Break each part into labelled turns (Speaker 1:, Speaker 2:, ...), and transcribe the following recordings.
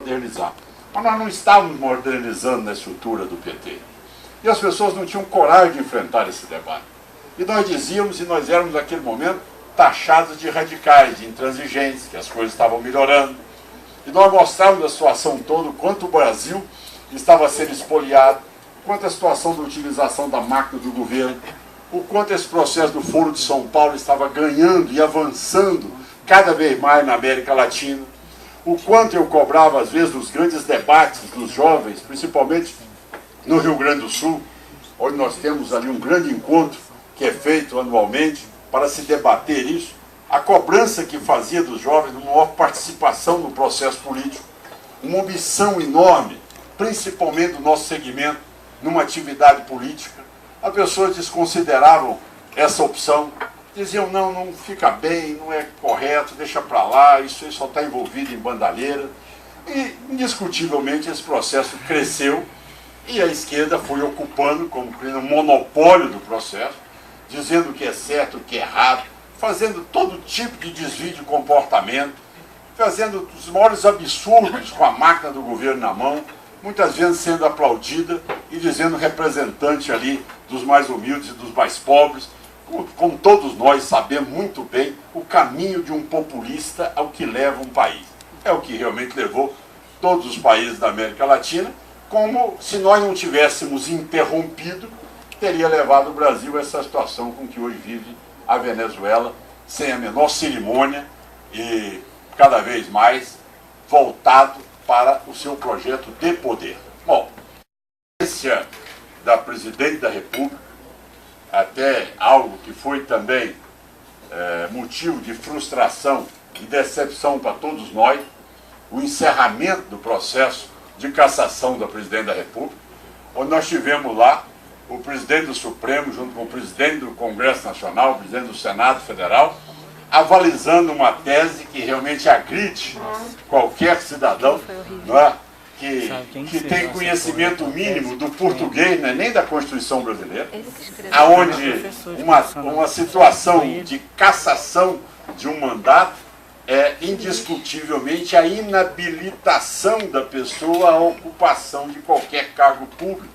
Speaker 1: modernizar. Mas nós não estávamos modernizando na estrutura do PT. E as pessoas não tinham coragem de enfrentar esse debate. E nós dizíamos, e nós éramos naquele momento taxados de radicais, de intransigentes, que as coisas estavam melhorando. E nós mostrávamos a situação toda, o quanto o Brasil estava sendo espoliado, quanto a situação da utilização da máquina do governo, o quanto esse processo do Foro de São Paulo estava ganhando e avançando cada vez mais na América Latina, o quanto eu cobrava, às vezes, nos grandes debates dos jovens, principalmente no Rio Grande do Sul, onde nós temos ali um grande encontro que é feito anualmente para se debater isso, a cobrança que fazia dos jovens de uma maior participação no processo político, uma omissão enorme, principalmente do nosso segmento, numa atividade política. As pessoas desconsideravam essa opção, diziam, não, não fica bem, não é correto, deixa para lá, isso aí só está envolvido em bandalheira. E, indiscutivelmente, esse processo cresceu e a esquerda foi ocupando como um monopólio do processo, dizendo o que é certo, o que é errado, fazendo todo tipo de desvio de comportamento, fazendo os maiores absurdos com a máquina do governo na mão, muitas vezes sendo aplaudida e dizendo representante ali dos mais humildes e dos mais pobres, como todos nós sabemos muito bem, o caminho de um populista ao que leva um país. É o que realmente levou todos os países da América Latina, como se nós não tivéssemos interrompido, teria levado o Brasil a essa situação com que hoje vive a Venezuela, sem a menor cerimônia e cada vez mais voltado para o seu projeto de poder. Bom, a experiência da Presidente da República, até algo que foi também motivo de frustração e decepção para todos nós, o encerramento do processo de cassação da Presidente da República, onde nós tivemos lá o presidente do Supremo, junto com o presidente do Congresso Nacional, o presidente do Senado Federal, avalizando uma tese que realmente agride qualquer cidadão, não é? que tem conhecimento mínimo do português, né, nem da Constituição brasileira, aonde uma situação de cassação de um mandato é indiscutivelmente a inabilitação da pessoa à ocupação de qualquer cargo público.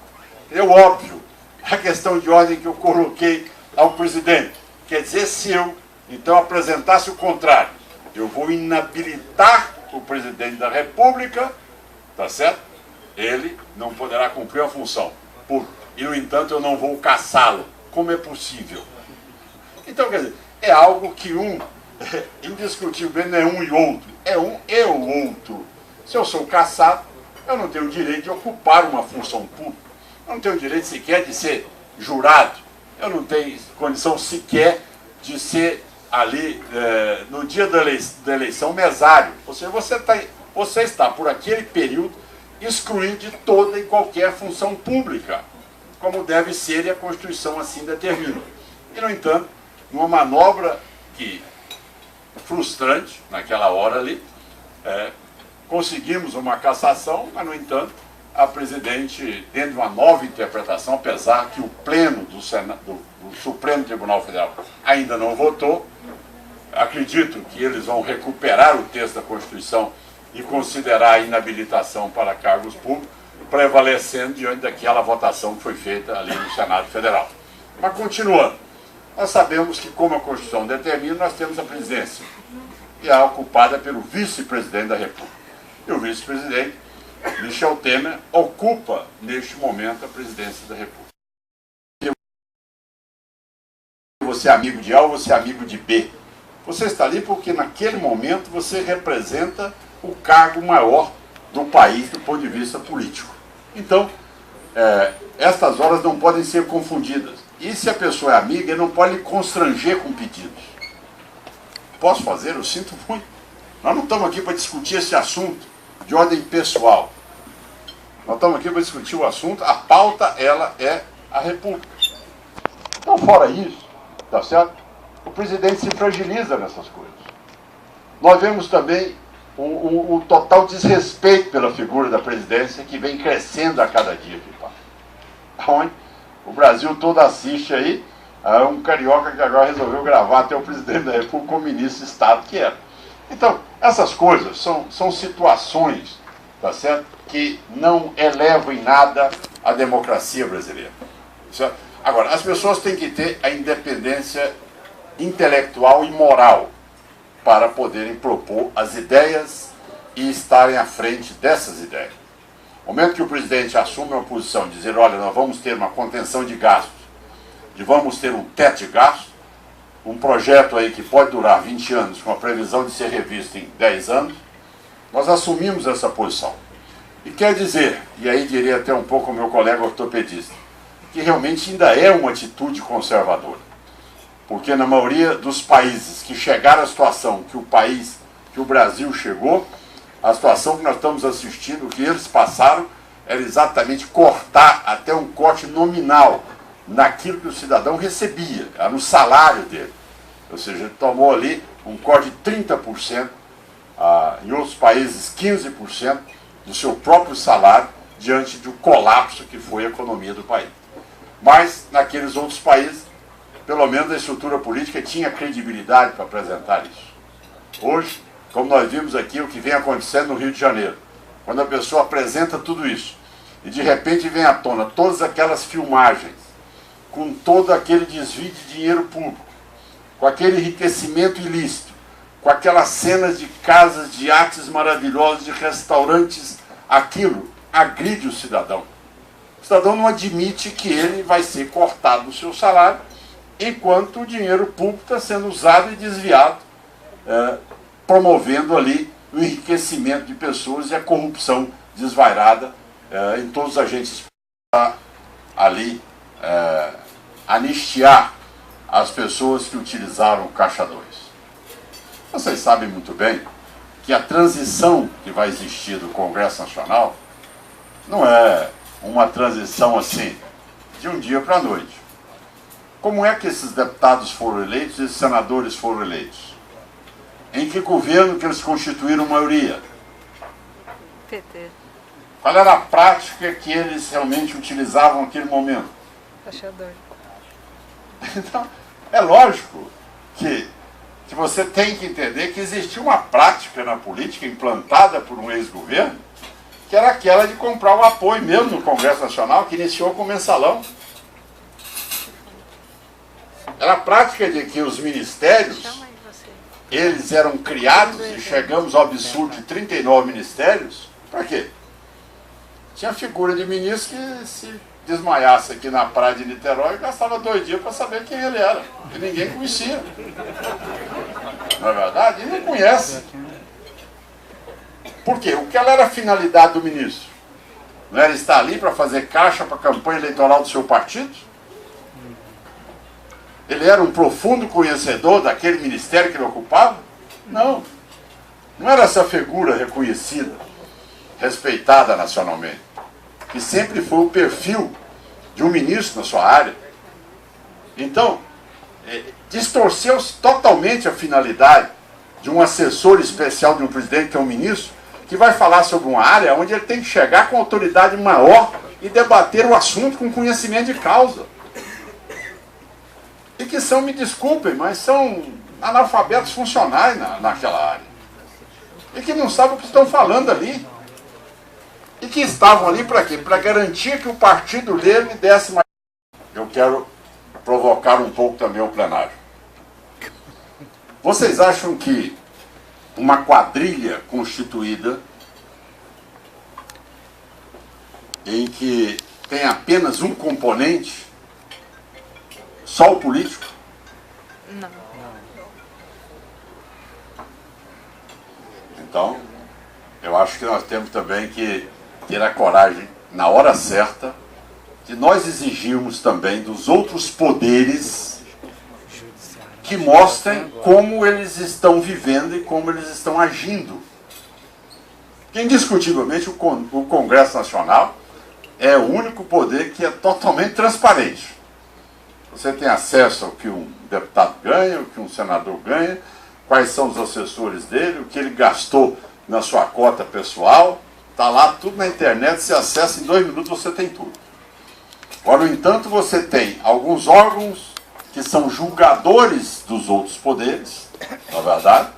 Speaker 1: É óbvio, a questão de ordem que eu coloquei ao presidente, quer dizer, se eu então apresentasse o contrário, eu vou inabilitar o presidente da República, tá certo? Ele não poderá cumprir a função. E, no entanto, eu não vou caçá-lo. Como é possível? Então, quer dizer, é algo que indiscutivelmente não é um e outro. É um e o outro. Se eu sou caçado, eu não tenho o direito de ocupar uma função pública. Eu não tenho o direito sequer de ser jurado. Eu não tenho condição sequer de ser ali, no dia da eleição, mesário. Ou seja, você está, por aquele período, excluído de toda e qualquer função pública, como deve ser e a Constituição assim determina. E, no entanto, numa manobra que, frustrante, naquela hora ali, conseguimos uma cassação, mas, no entanto, a presidente, dentro de uma nova interpretação, apesar que o pleno do Supremo Tribunal Federal ainda não votou, acredito que eles vão recuperar o texto da Constituição e considerar a inabilitação para cargos públicos, prevalecendo diante daquela votação que foi feita ali no Senado Federal. Mas, continuando, nós sabemos que, como a Constituição determina, nós temos a presidência, que é ocupada pelo vice-presidente da República. E o vice-presidente, Michel Temer, ocupa, neste momento, a presidência da República. Você é amigo de A ou você é amigo de B? Você está ali porque, naquele momento, você representa o cargo maior do país do ponto de vista político. Então, estas horas não podem ser confundidas. E se a pessoa é amiga, ele não pode lhe constranger com pedidos. Posso fazer? Eu sinto muito. Nós não estamos aqui para discutir esse assunto de ordem pessoal. Nós estamos aqui para discutir o assunto, a pauta, ela é a República. Então, fora isso, tá certo? O presidente se fragiliza nessas coisas. Nós vemos também o total desrespeito pela figura da presidência que vem crescendo a cada dia, onde o Brasil todo assiste aí a um carioca que agora resolveu gravar até o presidente da República como ministro de Estado que era. Então, essas coisas são situações, tá certo? Que não eleva em nada a democracia brasileira. Certo? Agora, as pessoas têm que ter a independência intelectual e moral para poderem propor as ideias e estarem à frente dessas ideias. No momento que o presidente assume uma posição de dizer, olha, nós vamos ter uma contenção de gastos, vamos ter um teto de gastos, um projeto aí que pode durar 20 anos, com a previsão de ser revisto em 10 anos, nós assumimos essa posição. E quer dizer, e aí diria até um pouco ao meu colega ortopedista, que realmente ainda é uma atitude conservadora. Porque na maioria dos países que chegaram à situação que o Brasil chegou, a situação que nós estamos assistindo, que eles passaram, era exatamente cortar até um corte nominal naquilo que o cidadão recebia, no salário dele. Ou seja, ele tomou ali um corte de 30%, em outros países 15% do seu próprio salário, diante do colapso que foi a economia do país. Mas, naqueles outros países, pelo menos a estrutura política tinha credibilidade para apresentar isso. Hoje, como nós vimos aqui, o que vem acontecendo no Rio de Janeiro, quando a pessoa apresenta tudo isso, e de repente vem à tona todas aquelas filmagens, com todo aquele desvio de dinheiro público, com aquele enriquecimento ilícito, com aquelas cenas de casas, de iates maravilhosos, de restaurantes, aquilo agride o cidadão. O cidadão não admite que ele vai ser cortado do seu salário, enquanto o dinheiro público está sendo usado e desviado, promovendo ali o enriquecimento de pessoas e a corrupção desvairada em todos os agentes para ali anistiar as pessoas que utilizaram o Caixa 2. Vocês sabem muito bem que a transição que vai existir do Congresso Nacional não é uma transição assim, de um dia para a noite. Como é que esses deputados foram eleitos e esses senadores foram eleitos? Em que governo que eles constituíram maioria?
Speaker 2: PT.
Speaker 1: Qual era a prática que eles realmente utilizavam naquele momento?
Speaker 2: Caixa 2.
Speaker 1: Então, é lógico que você tem que entender que existia uma prática na política implantada por um ex-governo, que era aquela de comprar o apoio mesmo no Congresso Nacional, que iniciou com o mensalão. Era a prática de que os ministérios, eles eram criados, e chegamos ao absurdo de 39 ministérios, para quê? Tinha figura de ministro que se desmaiasse aqui na praia de Niterói, gastava 2 dias para saber quem ele era, que ninguém conhecia. Não é verdade? E não conhece. Por quê? O que ela era a finalidade do ministro? Não era estar ali para fazer caixa para a campanha eleitoral do seu partido? Ele era um profundo conhecedor daquele ministério que ele ocupava? Não. Não era essa figura reconhecida, respeitada nacionalmente, que sempre foi o perfil de um ministro na sua área. Então, distorceu-se totalmente a finalidade de um assessor especial de um presidente, que é um ministro, que vai falar sobre uma área onde ele tem que chegar com autoridade maior e debater o assunto com conhecimento de causa. E que são, me desculpem, mas são analfabetos funcionais naquela área. E que não sabem o que estão falando ali. E que estavam ali para quê? Para garantir que o partido dele desse mais. Eu quero provocar um pouco também o plenário. Vocês acham que uma quadrilha constituída em que tem apenas um componente, só o político?
Speaker 2: Não.
Speaker 1: Então, eu acho que nós temos também que ter a coragem, na hora certa, de nós exigirmos também dos outros poderes que mostrem como eles estão vivendo e como eles estão agindo. Porque, indiscutivelmente, o Congresso Nacional é o único poder que é totalmente transparente. Você tem acesso ao que um deputado ganha, o que um senador ganha, quais são os assessores dele, o que ele gastou na sua cota pessoal. Está lá tudo na internet, você acessa em 2 minutos, você tem tudo. Agora, no entanto, você tem alguns órgãos que são julgadores dos outros poderes, na verdade,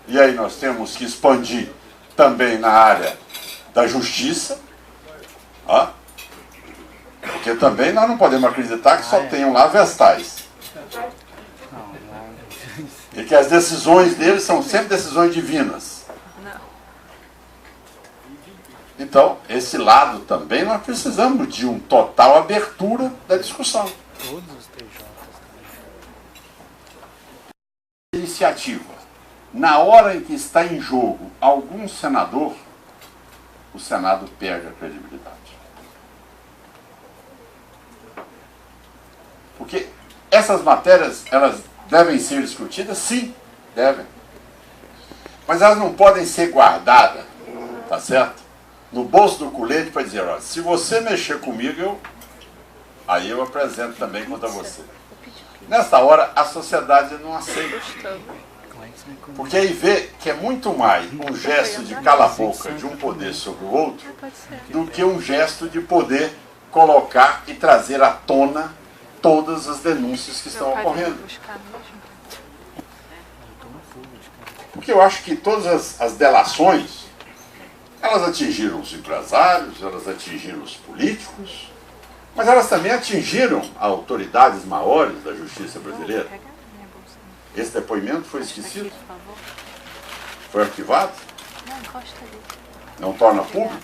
Speaker 1: e aí nós temos que expandir também na área da justiça, porque também nós não podemos acreditar que só tenham lá vestais. E que as decisões deles são sempre decisões divinas.
Speaker 2: Não.
Speaker 1: Então, esse lado também nós precisamos de uma total abertura da discussão.
Speaker 3: Todos os TJs também.
Speaker 1: Iniciativa. Na hora em que está em jogo algum senador, o Senado perde a credibilidade. Porque essas matérias, elas devem ser discutidas? Sim, devem. Mas elas não podem ser guardadas, tá certo? No bolso do colete para dizer, olha, se você mexer comigo, aí eu apresento também contra você. Nessa hora, a sociedade não aceita. Porque aí vê que é muito mais um gesto de cala-boca de um poder sobre o outro do que um gesto de poder colocar e trazer à tona todas as denúncias que estão ocorrendo. Porque eu acho que todas as delações, elas atingiram os empresários, elas atingiram os políticos, mas elas também atingiram autoridades maiores da justiça brasileira. Esse depoimento foi esquecido? Foi arquivado? Não torna público?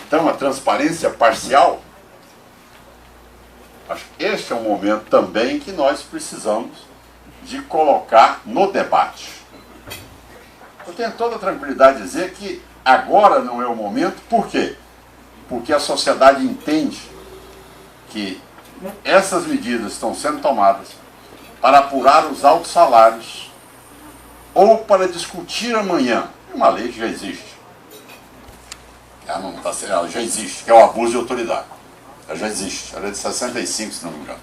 Speaker 1: Então a transparência parcial, acho que este é um momento também que nós precisamos de colocar no debate. Eu tenho toda a tranquilidade de dizer que agora não é o momento, por quê? Porque a sociedade entende que essas medidas estão sendo tomadas para apurar os altos salários ou para discutir amanhã uma lei que já existe. Ela já existe, que é o abuso de autoridade. Ela já existe, ela é de 65, se não me engano.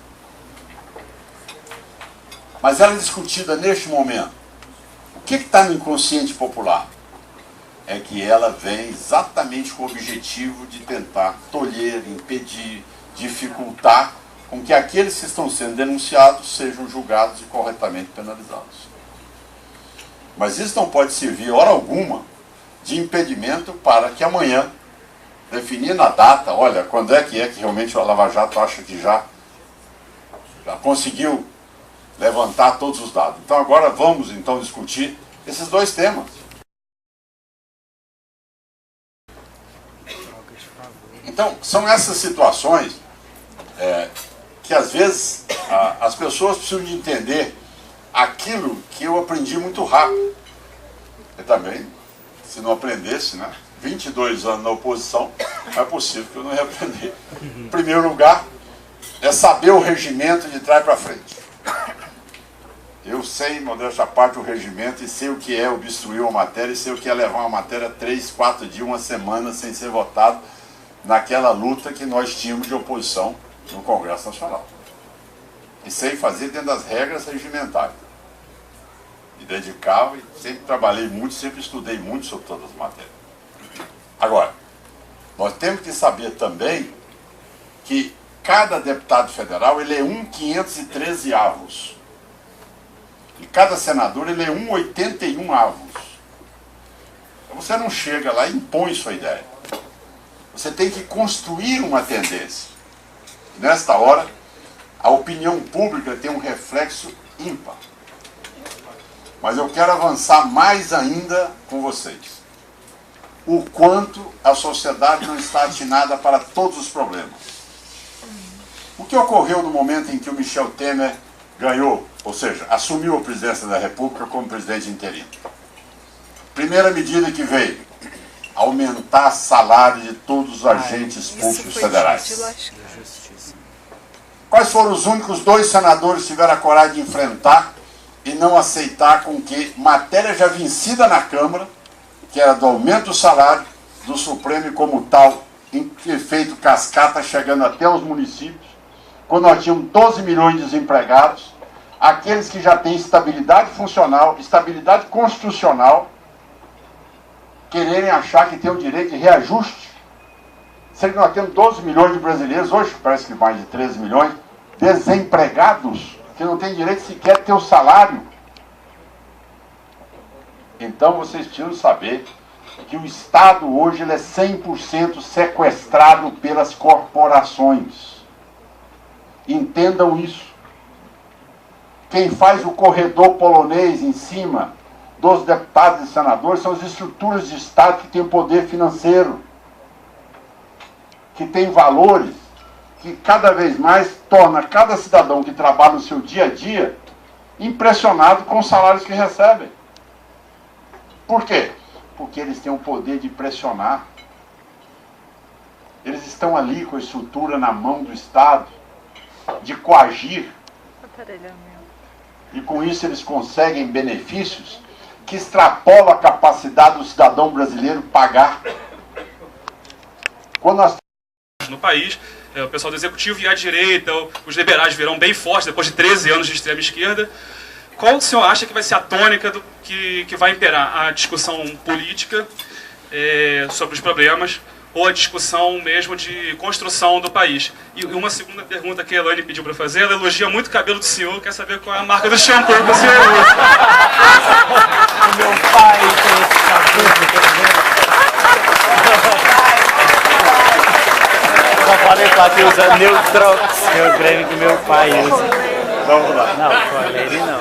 Speaker 1: Mas ela é discutida neste momento. O que está no inconsciente popular? É que ela vem exatamente com o objetivo de tentar tolher, impedir, dificultar com que aqueles que estão sendo denunciados sejam julgados e corretamente penalizados. Mas isso não pode servir, hora alguma, de impedimento para que amanhã, definir na data, olha, quando é que realmente o Lava Jato acha que já conseguiu levantar todos os dados. Então agora vamos então discutir esses dois temas. Então são essas situações que às vezes as pessoas precisam de entender aquilo que eu aprendi muito rápido. Eu também, se não aprendesse, né? 22 anos na oposição, não é possível que eu não ia aprender. Em primeiro lugar, é saber o regimento de trás para frente. Eu sei, modéstia à parte, o regimento e sei o que é obstruir uma matéria e sei o que é levar uma matéria 3, 4 dias, uma semana sem ser votado naquela luta que nós tínhamos de oposição no Congresso Nacional. E sei fazer dentro das regras regimentais. Me dedicava e sempre trabalhei muito, sempre estudei muito sobre todas as matérias. Agora, nós temos que saber também que cada deputado federal ele é 1/513 avos. E cada senador ele é 1/81 avos. Então você não chega lá e impõe sua ideia. Você tem que construir uma tendência. E nesta hora, a opinião pública tem um reflexo ímpar. Mas eu quero avançar mais ainda com vocês. O quanto a sociedade não está atinada para todos os problemas. O que ocorreu no momento em que o Michel Temer ganhou, ou seja, assumiu a presidência da República como presidente interino? Primeira medida que veio, aumentar o salário de todos os agentes públicos federais. Quais foram os únicos 2 senadores que tiveram a coragem de enfrentar e não aceitar com que matéria já vencida na Câmara, que era do aumento do salário do Supremo e como tal, em efeito cascata chegando até os municípios, quando nós tínhamos 12 milhões de desempregados, aqueles que já têm estabilidade funcional, estabilidade constitucional, quererem achar que tem o direito de reajuste, sendo que nós temos 12 milhões de brasileiros, hoje parece que mais de 13 milhões, desempregados, que não têm direito sequer de ter o salário. Então vocês precisam saber que o Estado hoje ele é 100% sequestrado pelas corporações. Entendam isso. Quem faz o corredor polonês em cima dos deputados e senadores são as estruturas de Estado que têm poder financeiro, que têm valores, que cada vez mais torna cada cidadão que trabalha no seu dia a dia impressionado com os salários que recebem. Por quê? Porque eles têm o poder de pressionar. Eles estão ali com a estrutura na mão do Estado, de coagir. E com isso eles conseguem benefícios que extrapolam a capacidade do cidadão brasileiro pagar. Quando nós...
Speaker 4: No país, o pessoal do executivo e a direita, os liberais virão bem fortes depois de 13 anos de extrema esquerda. Qual o senhor acha que vai ser a tônica que vai imperar? A discussão política sobre os problemas ou a discussão mesmo de construção do país? E uma segunda pergunta que a Elaine pediu para fazer, ela elogia muito o cabelo do senhor, quer saber qual é a marca do shampoo que o senhor usa.
Speaker 3: O meu pai tem esse cabelo. Só falei para que usa Neutrox, que é o creme que meu pai usa.
Speaker 1: Vamos lá.
Speaker 3: Não, Coleri não.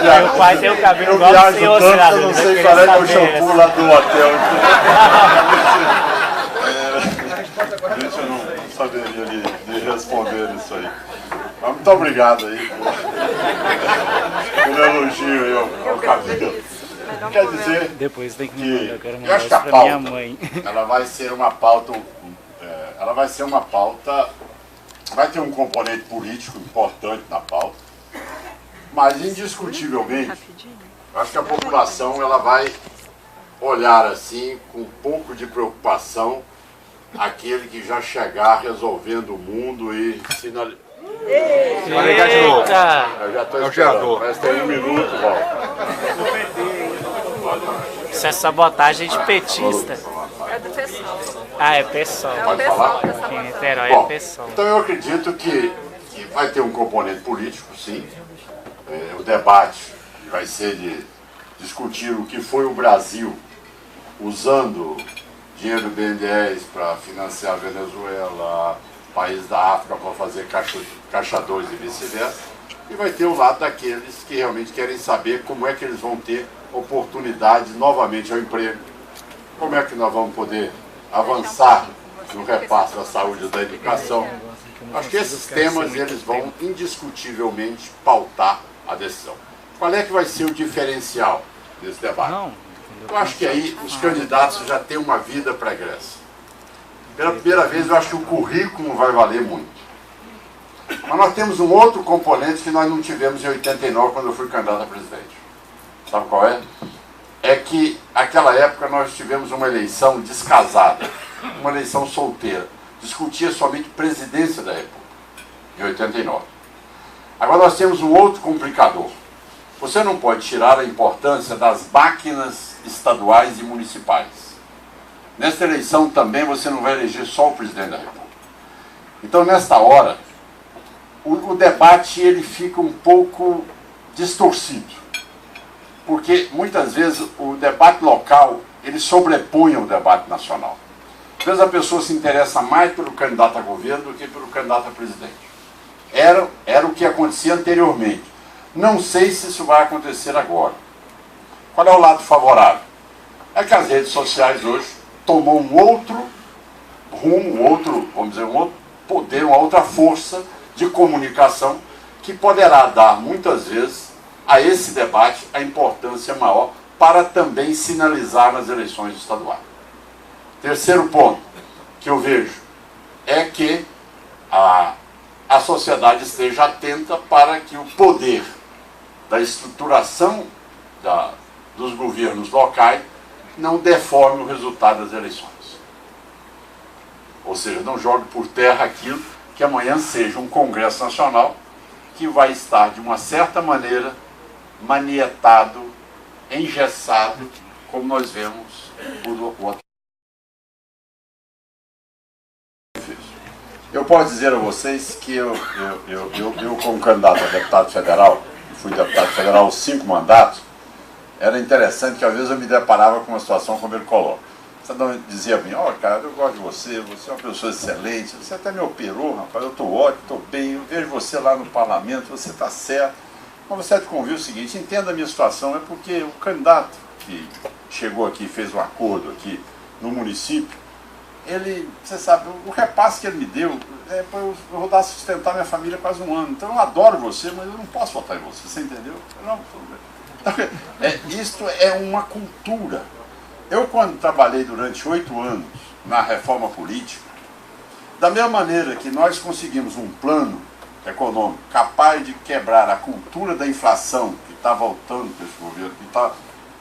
Speaker 3: Meu pai tem o cabelo igual do senhor, senador.
Speaker 1: Eu não sei qual é o shampoo lá do hotel. Gente, eu não saberia de responder isso aí. Mas muito obrigado aí pelo elogio aí ao cabelo. Quer dizer,
Speaker 3: depois tem que me mandar, eu quero
Speaker 1: eu
Speaker 3: mandar
Speaker 1: acho
Speaker 3: isso
Speaker 1: que a
Speaker 3: pra minha
Speaker 1: pauta,
Speaker 3: mãe.
Speaker 1: ela vai ser uma pauta, vai ter um componente político importante na pauta, mas indiscutivelmente, eu acho que a população ela vai olhar assim com um pouco de preocupação aquele que já chegar resolvendo o mundo e sinalizando.
Speaker 3: Vai ligar de novo.
Speaker 1: Eu já estou esperando, parece que tem 1 minuto, volta.
Speaker 3: Isso é sabotagem de petista.
Speaker 2: É do pessoal.
Speaker 3: Ah, é pessoal.
Speaker 2: É o
Speaker 1: Pode
Speaker 2: pessoal
Speaker 1: falar?
Speaker 2: que tá
Speaker 3: Aqui em
Speaker 2: sabotando.
Speaker 3: Niterói
Speaker 1: Bom,
Speaker 3: é pessoal.
Speaker 1: então eu acredito que vai ter um componente político, sim. O debate vai ser de discutir o que foi o Brasil usando dinheiro do BNDES para financiar a Venezuela, país da África para fazer caixa 2 e vice-versa. E vai ter o lado daqueles que realmente querem saber como é que eles vão ter oportunidades novamente ao emprego, como é que nós vamos poder avançar no repasse da saúde e da educação. Acho que esses temas eles vão indiscutivelmente pautar a decisão. Qual é que vai ser o diferencial desse debate? Eu acho que aí os candidatos já têm uma vida pregressa. Pela primeira vez eu acho que o currículo vai valer muito. Mas nós temos um outro componente que nós não tivemos em 89 quando eu fui candidato a presidente. Sabe qual é? É que naquela época nós tivemos uma eleição descasada, uma eleição solteira. Discutia somente presidência da República, em 89. Agora nós temos um outro complicador. Você não pode tirar a importância das máquinas estaduais e municipais. Nesta eleição também você não vai eleger só o presidente da República. Então nesta hora, o debate ele fica um pouco distorcido. Porque muitas vezes o debate local ele sobrepõe ao debate nacional. Às vezes a pessoa se interessa mais pelo candidato a governo do que pelo candidato a presidente. Era o que acontecia anteriormente. Não sei se isso vai acontecer agora. Qual é o lado favorável? É que as redes sociais hoje tomam um outro rumo, vamos dizer, um outro poder, uma outra força de comunicação que poderá dar muitas vezes a esse debate a importância maior para também sinalizar nas eleições estaduais. Terceiro ponto que eu vejo é que a sociedade esteja atenta para que o poder da estruturação dos governos locais não deforme o resultado das eleições. Ou seja, não jogue por terra aquilo que amanhã seja um Congresso Nacional que vai estar, de uma certa maneira, manietado, engessado, como nós vemos o outro. Eu posso dizer a vocês que eu como candidato a deputado federal, fui deputado federal 5 mandatos, era interessante que às vezes eu me deparava com uma situação como ele coloca. O Estadão dizia a mim, ó, cara, eu gosto de você, você é uma pessoa excelente, você até me operou, rapaz, eu estou ótimo, estou bem, eu vejo você lá no parlamento, você está certo. Mas você te convida o seguinte, entenda a minha situação, é porque o candidato que chegou aqui, fez um acordo aqui no município, ele, você sabe, o repasse que ele me deu, eu vou dar a sustentar minha família quase um ano. Então eu adoro você, mas eu não posso votar em você, você entendeu? Não, então, isto é uma cultura. Eu, quando trabalhei durante 8 anos na reforma política, da mesma maneira que nós conseguimos um plano econômico capaz de quebrar a cultura da inflação que está voltando para esse governo,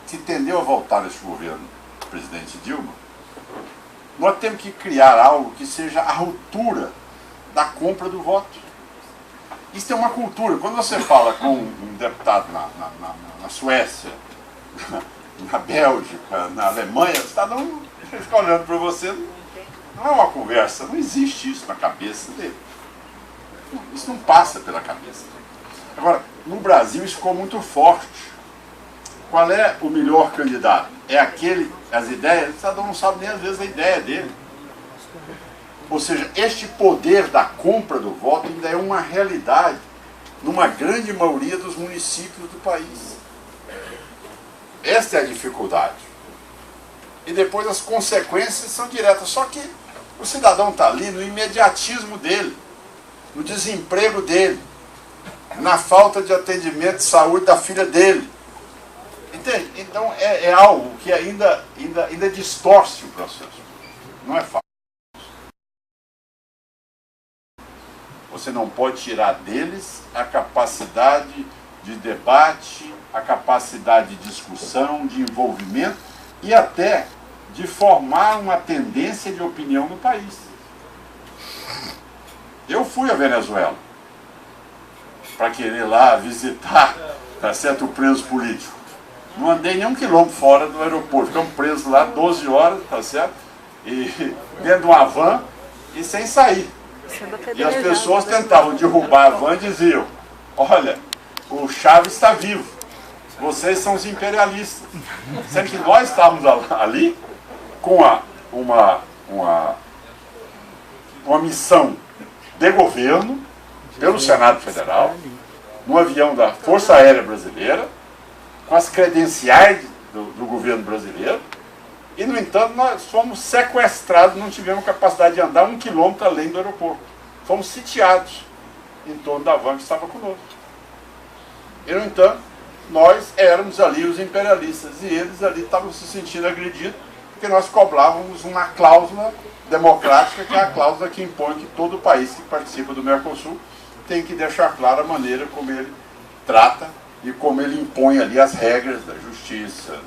Speaker 1: que tendeu a voltar nesse governo do presidente Dilma, nós temos que criar algo que seja a ruptura da compra do voto. Isso é uma cultura. Quando você fala com um deputado na Suécia, na Bélgica, na Alemanha, o cidadão fica olhando para você, não é uma conversa, não existe isso na cabeça dele. Isso não passa pela cabeça. Agora, no Brasil isso ficou muito forte. Qual é o melhor candidato? É aquele, as ideias, o cidadão não sabe nem às vezes a ideia dele. Ou seja, este poder da compra do voto ainda é uma realidade numa grande maioria dos municípios do país. Esta é a dificuldade. E depois as consequências são diretas. Só que o cidadão está ali no imediatismo dele, no desemprego dele, na falta de atendimento de saúde da filha dele. Entende? Então é algo que ainda distorce o processo. Não é fácil. Você não pode tirar deles a capacidade de debate, a capacidade de discussão, de envolvimento e até de formar uma tendência de opinião no país. Eu fui à Venezuela para querer lá visitar, tá certo, o preso político. Não andei nem 1 quilômetro fora do aeroporto, ficamos presos lá 12 horas, tá certo? E dentro de uma van e sem sair. E as pessoas tentavam derrubar a van e diziam, olha, o Chávez está vivo, vocês são os imperialistas. Sendo que nós estávamos ali com uma missão de governo pelo Senado Federal, no avião da Força Aérea Brasileira, com as credenciais do governo brasileiro, e, no entanto, nós fomos sequestrados, não tivemos capacidade de andar 1 quilômetro além do aeroporto. Fomos sitiados em torno da van que estava conosco. E, no entanto, nós éramos ali os imperialistas, e eles ali estavam se sentindo agredidos, porque nós cobrávamos uma cláusula democrática, que é a cláusula que impõe que todo país que participa do Mercosul tem que deixar clara a maneira como ele trata e como ele impõe ali as regras da justiça,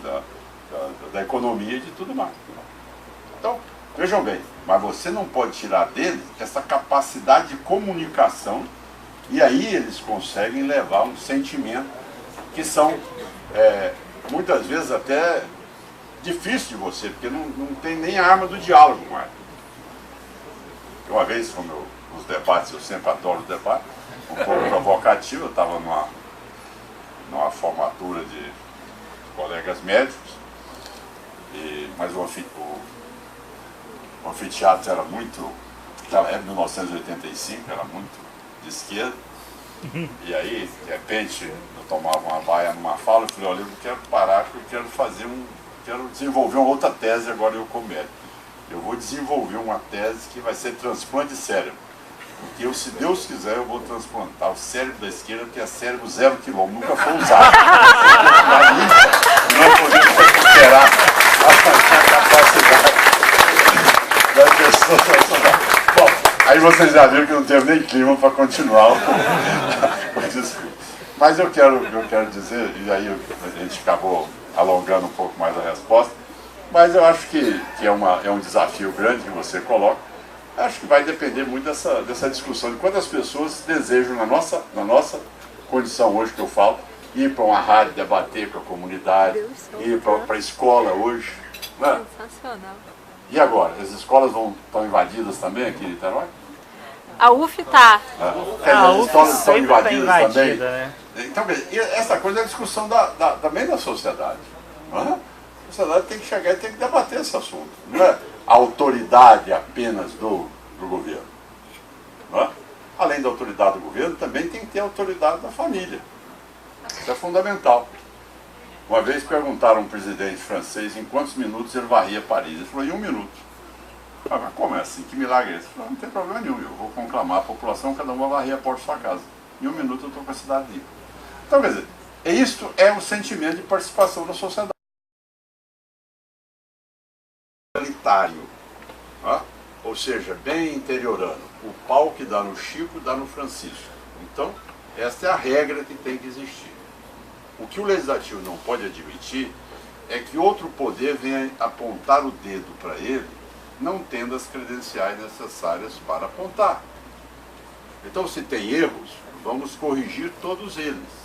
Speaker 1: da economia e de tudo mais. Então, vejam bem, mas você não pode tirar deles essa capacidade de comunicação, e aí eles conseguem levar um sentimento que são, muitas vezes até difícil de você, porque não tem nem a arma do diálogo mais. Uma vez, como nos debates, eu sempre adoro o debate, um pouco provocativo, eu estava numa formatura de colegas médicos, mas o anfiteatro era muito, naquela época, 1985, era muito de esquerda, e aí, de repente, eu tomava uma baia numa fala e falei, olha, eu não quero parar, porque eu quero desenvolver uma outra tese agora eu como médico. Eu vou desenvolver uma tese que vai ser transplante de cérebro. Porque eu, se Deus quiser, eu vou transplantar o cérebro da esquerda, que é cérebro 0 quilômetro, nunca foi usado. Não podemos recuperar a capacidade da pessoa. Bom, aí vocês já viram que não teve nem clima para continuar o discurso. Mas eu quero dizer, e aí a gente acabou alongando um pouco mais a resposta, mas eu acho que é um desafio grande que você coloca. Acho que vai depender muito dessa discussão de quantas pessoas desejam, na nossa condição hoje que eu falo, ir para uma rádio, debater com a comunidade, ir para a escola hoje. Né?
Speaker 2: Sensacional.
Speaker 1: E agora? As escolas estão invadidas também aqui em Niterói?
Speaker 2: A UF tá.
Speaker 3: A
Speaker 1: As
Speaker 3: UF
Speaker 1: escolas estão
Speaker 3: sempre tá
Speaker 1: invadidas também.
Speaker 3: invadida, né?
Speaker 1: Então, essa coisa é a discussão também da sociedade. Não é? A sociedade tem que chegar e tem que debater esse assunto. Não é a autoridade apenas do governo. Não é? Além da autoridade do governo, também tem que ter a autoridade da família. Isso é fundamental. Uma vez perguntaram a um presidente francês em quantos minutos ele varria Paris. Ele falou, em 1 minuto. Ah, mas como é assim? Que milagre é esse? Ele falou, não tem problema nenhum, eu vou conclamar a população, cada um vai varrer a porta de sua casa. Em 1 minuto eu estou com a cidade limpa. Então, quer dizer, isto é o sentimento de participação da sociedade. Totalitário, tá? Ou seja, bem interiorano. O pau que dá no Chico, dá no Francisco. Então, esta é a regra que tem que existir. O que o Legislativo não pode admitir é que outro poder venha apontar o dedo para ele, não tendo as credenciais necessárias para apontar. Então, se tem erros, vamos corrigir todos eles.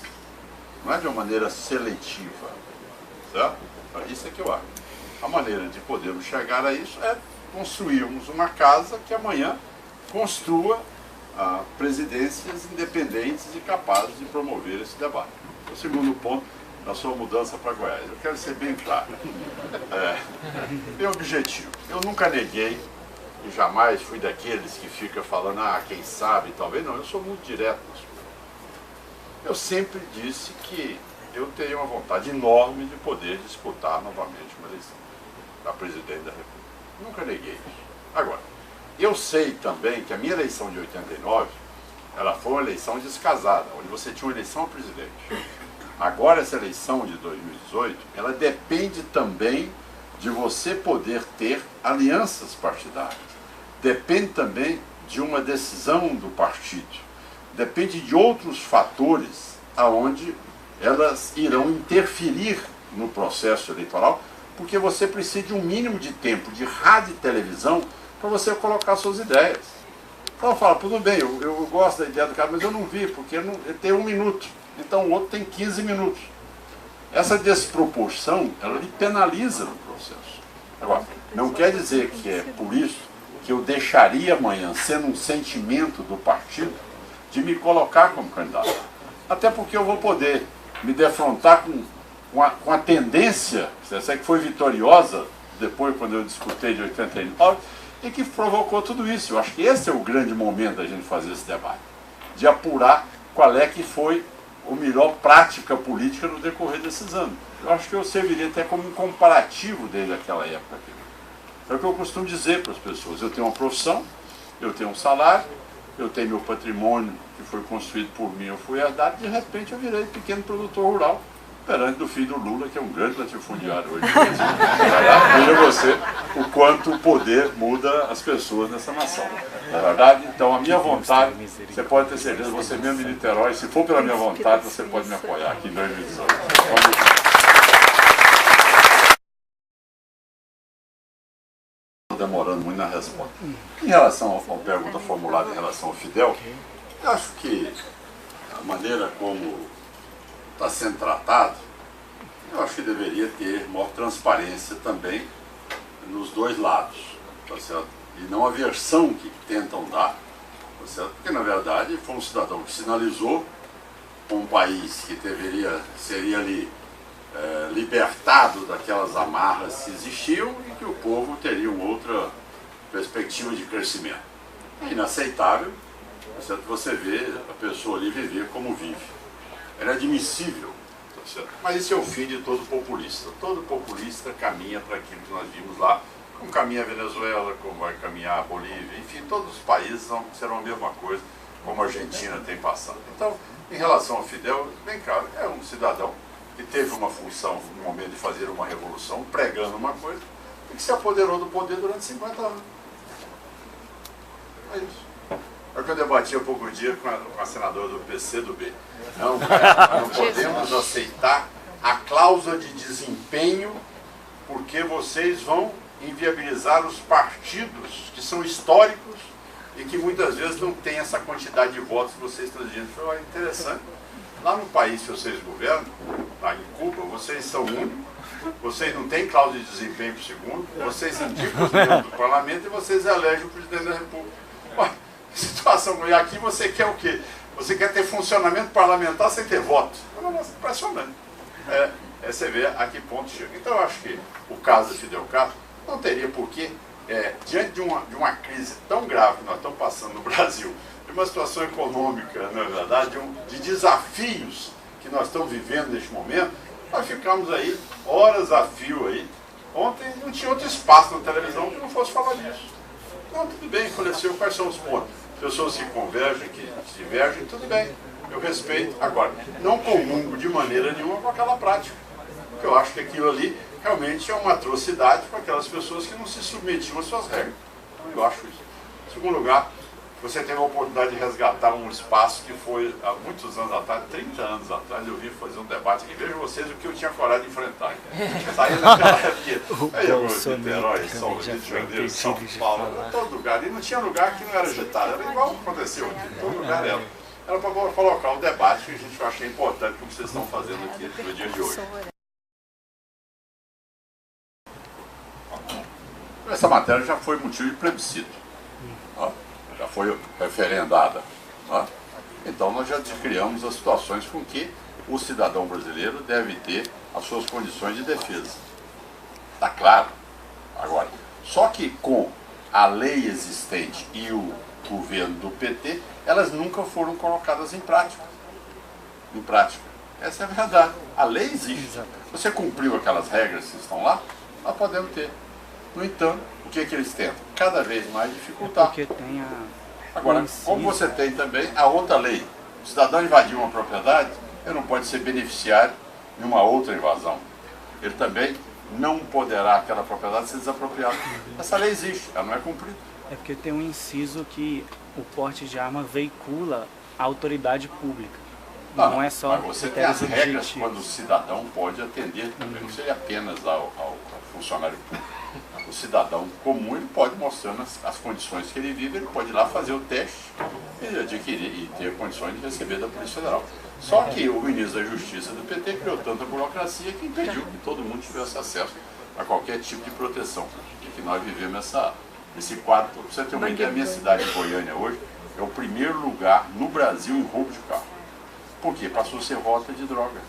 Speaker 1: Não é de uma maneira seletiva. Certo? Isso é que eu acho. A maneira de podermos chegar a isso é construirmos uma casa que amanhã construa presidências independentes e capazes de promover esse debate. O segundo ponto, da sua mudança para Goiás. Eu quero ser bem claro. Meu objetivo, eu nunca neguei e jamais fui daqueles que fica falando, quem sabe, talvez não, eu sou muito direto. Eu sempre disse que eu teria uma vontade enorme de poder disputar novamente uma eleição para presidente da República. Nunca neguei isso. Agora, eu sei também que a minha eleição de 89, ela foi uma eleição descasada, onde você tinha uma eleição a presidente. Agora, essa eleição de 2018, ela depende também de você poder ter alianças partidárias. Depende também de uma decisão do partido. Depende de outros fatores aonde elas irão interferir no processo eleitoral, porque você precisa de um mínimo de tempo de rádio e televisão para você colocar suas ideias. Então eu falo, tudo bem, eu gosto da ideia do cara, mas eu não vi, porque ele tem 1 minuto. Então o outro tem 15 minutos. Essa desproporção, ela lhe penaliza no processo. Agora, não quer dizer que é por isso que eu deixaria amanhã, sendo um sentimento do partido, de me colocar como candidato. Até porque eu vou poder me defrontar com a tendência, essa que foi vitoriosa, depois quando eu disputei de 89, e que provocou tudo isso. Eu acho que esse é o grande momento da gente fazer esse debate, de apurar qual é que foi a melhor prática política no decorrer desses anos. Eu acho que eu serviria até como um comparativo desde aquela época. É o que eu costumo dizer para as pessoas. Eu tenho uma profissão, eu tenho um salário, eu tenho meu patrimônio que foi construído por mim, eu fui herdado, de repente eu virei pequeno produtor rural, perante do filho do Lula, que é um grande latifundiário hoje. Veja você o quanto o poder muda as pessoas nessa nação. Na verdade, então a minha vontade, você pode ter certeza, você mesmo de Niterói, se for pela minha vontade, você pode me apoiar aqui em 2018. Estou demorando muito na resposta. Em relação à pergunta formulada em relação ao Fidel, eu acho que a maneira como está sendo tratado, eu acho que deveria ter maior transparência também nos dois lados, tá certo? E não a versão que tentam dar, tá certo? Porque na verdade foi um cidadão que sinalizou um país que seria ali libertado daquelas amarras que existiam e que o povo teria uma outra perspectiva de crescimento. É inaceitável, tá certo? Você vê a pessoa ali viver como vive. É admissível, tá certo? Mas esse é o fim de todo populista. Todo populista caminha para aquilo que nós vimos lá, como caminha a Venezuela, como vai caminhar a Bolívia, enfim, todos os países serão a mesma coisa, como a Argentina tem passado. Então, em relação ao Fidel, bem claro, é um cidadão que teve uma função no momento de fazer uma revolução, pregando uma coisa, e que se apoderou do poder durante 50 anos. É isso. É o que eu debati há pouco dia com a senadora do PCdoB. Não podemos aceitar a cláusula de desempenho porque vocês vão inviabilizar os partidos que são históricos e que muitas vezes não têm essa quantidade de votos que vocês estão dizendo. Foi interessante. Lá no país que vocês governam, lá em Cuba, vocês são únicos, vocês não têm cláusula de desempenho para o segundo, vocês indicam os membros do parlamento e vocês elegem o presidente da República. Situação, e aqui você quer o quê? Você quer ter funcionamento parlamentar sem ter voto. É um negócio impressionante. Você vê a que ponto chega. Então, eu acho que o caso de Fidel Castro não teria porquê, diante de uma crise tão grave que nós estamos passando no Brasil, de uma situação econômica, na verdade, de desafios que nós estamos vivendo neste momento, nós ficamos aí horas a fio aí. Ontem não tinha outro espaço na televisão que não fosse falar disso. Não, tudo bem, faleceu, quais são os pontos? Pessoas que convergem, que se divergem, tudo bem, eu respeito. Agora, não comungo de maneira nenhuma com aquela prática. Porque eu acho que aquilo ali realmente é uma atrocidade para aquelas pessoas que não se submetiam às suas regras. Então, eu acho isso. Em segundo lugar, você teve a oportunidade de resgatar um espaço que foi há muitos anos atrás, 30 anos atrás, eu vim fazer um debate aqui. Vejo vocês o que eu tinha coragem de enfrentar. Saí naquela época, aí eu Niterói, São Rio de Janeiro, São Paulo, todo lugar. E não tinha lugar que não era agitado, era igual aconteceu aqui, todo lugar era. Era para colocar o debate que a gente achei importante, como vocês estão fazendo aqui no dia de hoje. Essa matéria já foi motivo de plebiscito. Já foi referendada. Então nós já criamos as situações com que o cidadão brasileiro deve ter as suas condições de defesa. Está claro. Agora, só que com a lei existente e o governo do PT, elas nunca foram colocadas em prática. Essa é a verdade. A lei existe. Você cumpriu aquelas regras que estão lá, nós podemos ter. No entanto, o que eles tentam? Cada vez mais dificultar.
Speaker 3: Porque tem
Speaker 1: Agora, como você tem também a outra lei, o cidadão invadiu uma propriedade, ele não pode ser beneficiário de uma outra invasão. Ele também não poderá aquela propriedade ser desapropriada. Essa lei existe, ela não é cumprida.
Speaker 3: É porque tem um inciso que o porte de arma veicula a autoridade pública. Não é só
Speaker 1: mas você tem as regras quando o cidadão pode atender, não seria apenas ao funcionário público. O cidadão comum, ele pode, mostrando as condições que ele vive, ele pode ir lá fazer o teste e adquirir e ter condições de receber da Polícia Federal. Só que o ministro da Justiça do PT criou tanta burocracia que impediu que todo mundo tivesse acesso a qualquer tipo de proteção. E que nós vivemos esse quadro. Para você ter uma ideia, a minha cidade, Goiânia, hoje, é o primeiro lugar no Brasil em roubo de carro. Por quê? Passou a ser rota de droga.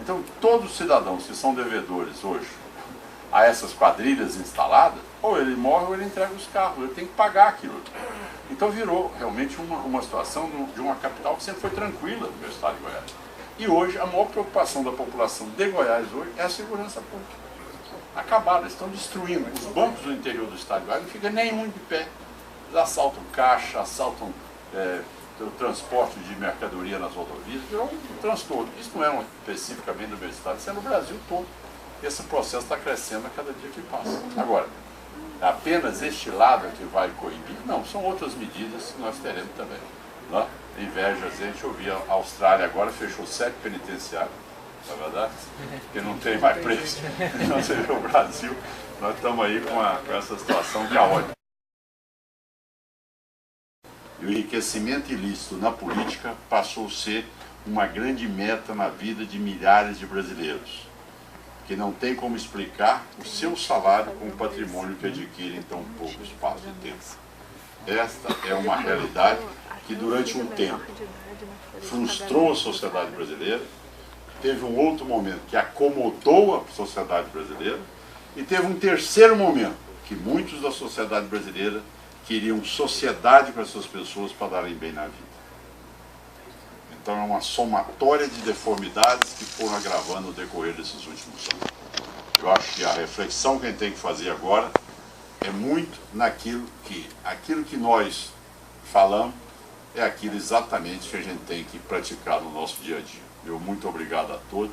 Speaker 1: Então, todos os cidadãos que são devedores hoje a essas quadrilhas instaladas, ou ele morre ou ele entrega os carros, ele tem que pagar aquilo. Então virou realmente uma situação de uma capital que sempre foi tranquila no meu estado de Goiás. E hoje a maior preocupação da população de Goiás hoje é a segurança pública. Acabaram, eles estão destruindo. Os bancos do interior do estado de Goiás não fica nenhum de pé. Eles assaltam caixa, assaltam o transporte de mercadoria nas rodovias, virou um transtorno. Isso não é especificamente do meu estado, isso é no Brasil todo. Esse processo está crescendo a cada dia que passa. Agora, apenas este lado que vai coibir? Não, são outras medidas que nós teremos também. Né? Inveja, a gente ouvia, a Austrália agora fechou 7 penitenciários, não é verdade? Porque não tem mais preço. Então você vê o Brasil, nós estamos aí com essa situação caótica. E o enriquecimento ilícito na política passou a ser uma grande meta na vida de milhares de brasileiros, que não tem como explicar o seu salário com o patrimônio que adquire em tão pouco espaço de tempo. Esta é uma realidade que durante um tempo frustrou a sociedade brasileira, teve um outro momento que acomodou a sociedade brasileira e teve um terceiro momento que muitos da sociedade brasileira queriam sociedade para essas pessoas para darem bem na vida. Então é uma somatória de deformidades que foram agravando no decorrer desses últimos anos. Eu acho que a reflexão que a gente tem que fazer agora é muito naquilo que nós falamos é aquilo exatamente que a gente tem que praticar no nosso dia a dia. Meu muito obrigado a todos,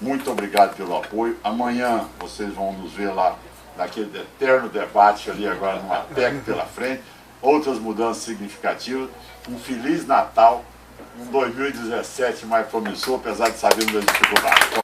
Speaker 1: muito obrigado pelo apoio. Amanhã vocês vão nos ver lá naquele eterno debate ali agora numa PEC pela frente, outras mudanças significativas, um Feliz Natal, um 2017 mais promissor, apesar de sabermos das dificuldades.